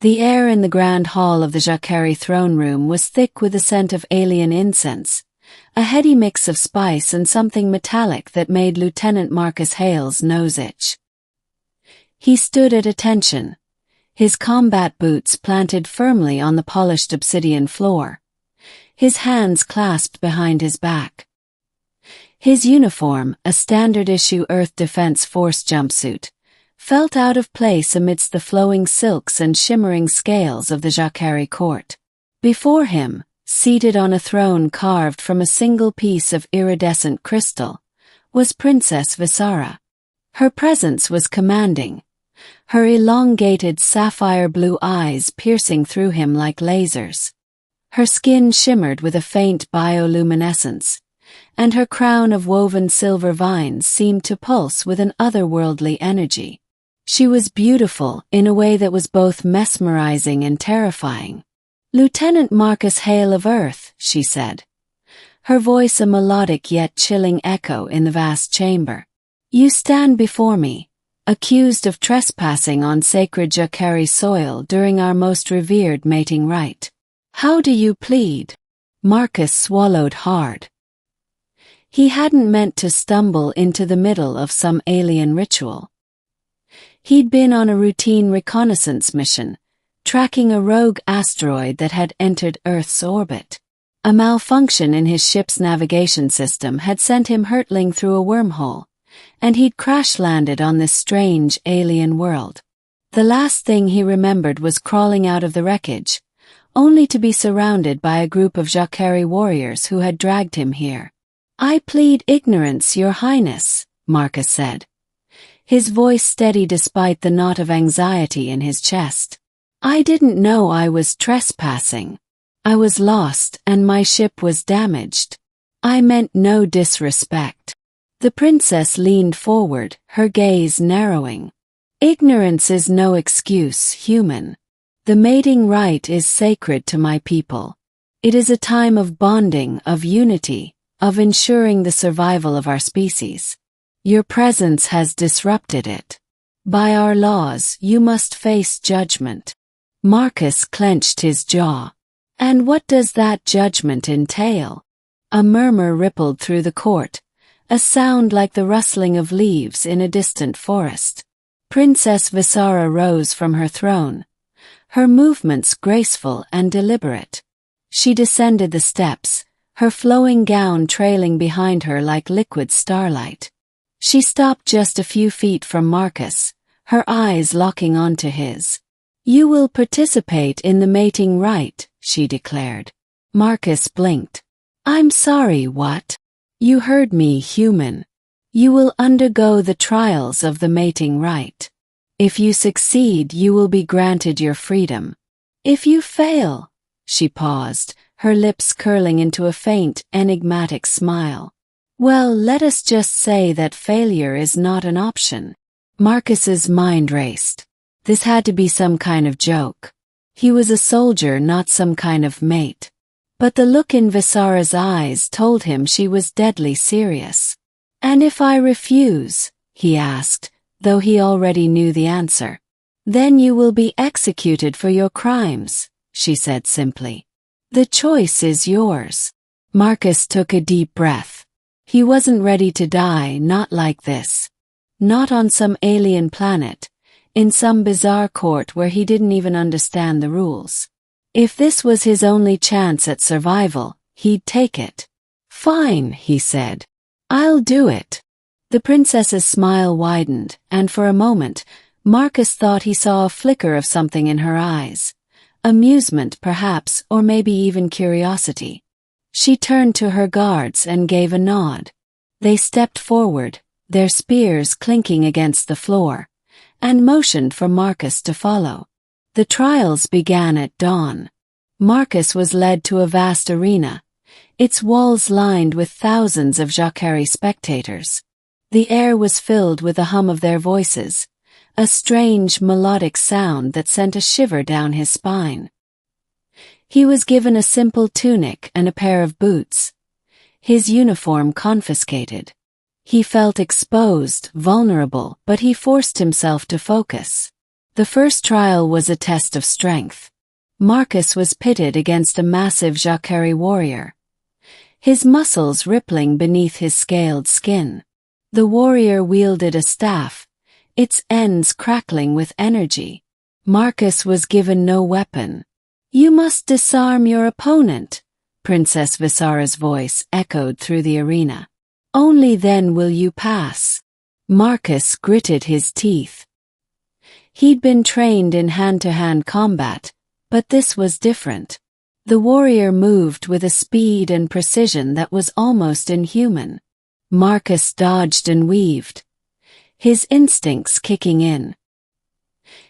The air in the grand hall of the Zha'Kari throne room was thick with the scent of alien incense, a heady mix of spice and something metallic that made Lieutenant Marcus Hale's nose itch. He stood at attention, his combat boots planted firmly on the polished obsidian floor, his hands clasped behind his back. His uniform, a standard-issue Earth Defense Force jumpsuit, felt out of place amidst the flowing silks and shimmering scales of the Zha'Kari court. Before him, seated on a throne carved from a single piece of iridescent crystal, was Princess Visara. Her presence was commanding, her elongated sapphire-blue eyes piercing through him like lasers. Her skin shimmered with a faint bioluminescence, and her crown of woven silver vines seemed to pulse with an otherworldly energy. She was beautiful in a way that was both mesmerizing and terrifying. "Lieutenant Marcus Hale of Earth," she said, her voice a melodic yet chilling echo in the vast chamber. "You stand before me, accused of trespassing on sacred Zha'Kari soil during our most revered mating rite. How do you plead?" Marcus swallowed hard. He hadn't meant to stumble into the middle of some alien ritual. He'd been on a routine reconnaissance mission, tracking a rogue asteroid that had entered Earth's orbit. A malfunction in his ship's navigation system had sent him hurtling through a wormhole, and he'd crash-landed on this strange alien world. The last thing he remembered was crawling out of the wreckage, only to be surrounded by a group of Zha'Kari warriors who had dragged him here. "I plead ignorance, Your Highness," Marcus said, his voice steady despite the knot of anxiety in his chest. "I didn't know I was trespassing. I was lost and my ship was damaged. I meant no disrespect." The princess leaned forward, her gaze narrowing. "Ignorance is no excuse, human. The mating rite is sacred to my people. It is a time of bonding, of unity, of ensuring the survival of our species. Your presence has disrupted it. By our laws, you must face judgment." Marcus clenched his jaw. "And what does that judgment entail?" A murmur rippled through the court, a sound like the rustling of leaves in a distant forest. Princess Visara rose from her throne, her movements graceful and deliberate. She descended the steps, her flowing gown trailing behind her like liquid starlight. She stopped just a few feet from Marcus, her eyes locking onto his. "You will participate in the mating rite," she declared. Marcus blinked. "I'm sorry, what?" "You heard me, human. You will undergo the trials of the mating rite. If you succeed, you will be granted your freedom. If you fail..." She paused, her lips curling into a faint, enigmatic smile. "Well, let us just say that failure is not an option." Marcus's mind raced. This had to be some kind of joke. He was a soldier, not some kind of mate. But the look in Visara's eyes told him she was deadly serious. "And if I refuse?" he asked, though he already knew the answer. "Then you will be executed for your crimes," she said simply. "The choice is yours." Marcus took a deep breath. He wasn't ready to die, not like this. Not on some alien planet, in some bizarre court where he didn't even understand the rules. If this was his only chance at survival, he'd take it. "Fine," he said. "I'll do it." The princess's smile widened, and for a moment, Marcus thought he saw a flicker of something in her eyes. Amusement, perhaps, or maybe even curiosity. She turned to her guards and gave a nod. They stepped forward, their spears clinking against the floor, and motioned for Marcus to follow. The trials began at dawn. Marcus was led to a vast arena, its walls lined with thousands of Zha'Kari spectators. The air was filled with the hum of their voices, a strange melodic sound that sent a shiver down his spine. He was given a simple tunic and a pair of boots, his uniform confiscated. He felt exposed, vulnerable, but he forced himself to focus. The first trial was a test of strength. Marcus was pitted against a massive Zha'Kari warrior, his muscles rippling beneath his scaled skin. The warrior wielded a staff, its ends crackling with energy. Marcus was given no weapon. "You must disarm your opponent," Princess Visara's voice echoed through the arena. "Only then will you pass." Marcus gritted his teeth. He'd been trained in hand-to-hand combat, but this was different. The warrior moved with a speed and precision that was almost inhuman. Marcus dodged and weaved, his instincts kicking in.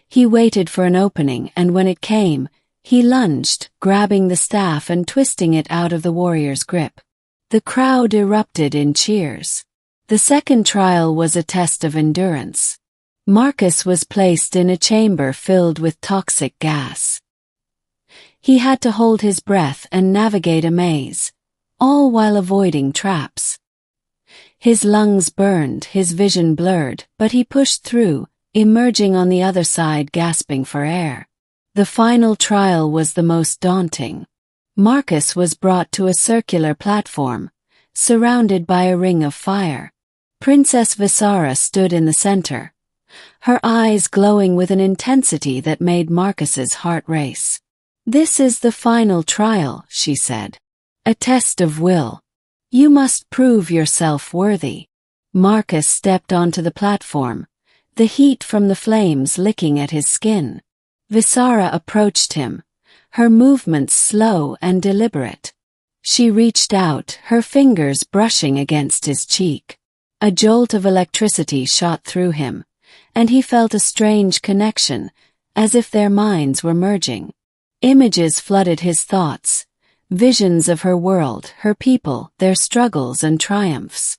He waited for an opening, and when it came, he lunged, grabbing the staff and twisting it out of the warrior's grip. The crowd erupted in cheers. The second trial was a test of endurance. Marcus was placed in a chamber filled with toxic gas. He had to hold his breath and navigate a maze, all while avoiding traps. His lungs burned, his vision blurred, but he pushed through, emerging on the other side gasping for air. The final trial was the most daunting. Marcus was brought to a circular platform, surrounded by a ring of fire. Princess Visara stood in the center, her eyes glowing with an intensity that made Marcus's heart race. "This is the final trial," she said. "A test of will. You must prove yourself worthy." Marcus stepped onto the platform, the heat from the flames licking at his skin. Visara approached him, her movements slow and deliberate. She reached out, her fingers brushing against his cheek. A jolt of electricity shot through him, and he felt a strange connection, as if their minds were merging. Images flooded his thoughts, visions of her world, her people, their struggles and triumphs.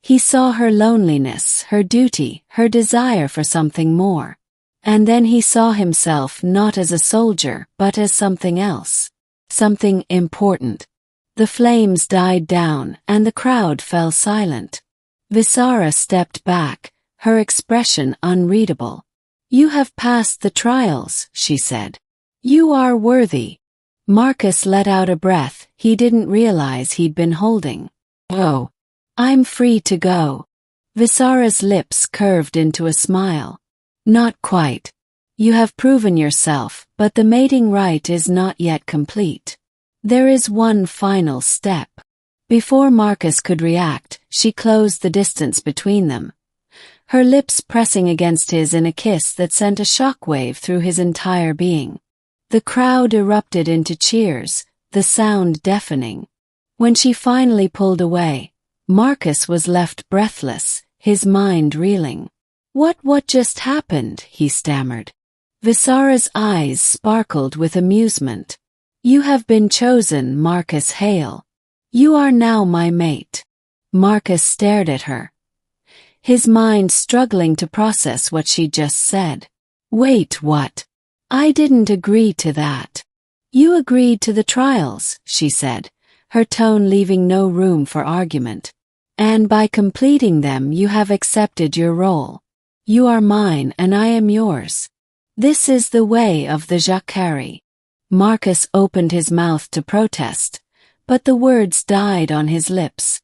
He saw her loneliness, her duty, her desire for something more. And then he saw himself not as a soldier, but as something else. Something important. The flames died down, and the crowd fell silent. Visara stepped back, her expression unreadable. "You have passed the trials," she said. "You are worthy." Marcus let out a breath he didn't realize he'd been holding. "Oh, I'm free to go." Visara's lips curved into a smile. "Not quite. You have proven yourself, but the mating rite is not yet complete. There is one final step." Before Marcus could react, she closed the distance between them, her lips pressing against his in a kiss that sent a shockwave through his entire being. The crowd erupted into cheers, the sound deafening. When she finally pulled away, Marcus was left breathless, his mind reeling. What just happened?" he stammered. Visara's eyes sparkled with amusement. "You have been chosen, Marcus Hale. You are now my mate." Marcus stared at her, his mind struggling to process what she'd just said. "Wait, what? I didn't agree to that." "You agreed to the trials," she said, her tone leaving no room for argument. "And by completing them you have accepted your role. You are mine and I am yours. This is the way of the Zha'Kari." Marcus opened his mouth to protest, but the words died on his lips.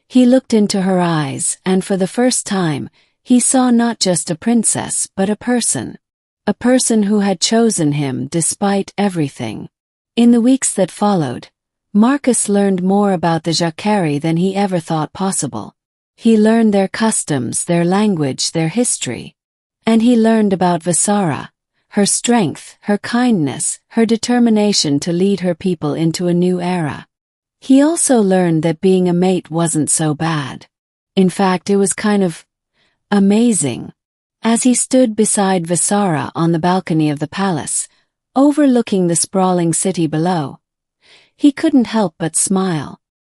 He looked into her eyes, and for the first time, he saw not just a princess but a person who had chosen him despite everything. In the weeks that followed, Marcus learned more about the Zha'Kari than he ever thought possible. He learned their customs, their language, their history. And he learned about Visara, her strength, her kindness, her determination to lead her people into a new era. He also learned that being a mate wasn't so bad. In fact, it was kind of amazing. As he stood beside Visara on the balcony of the palace, overlooking the sprawling city below, he couldn't help but smile.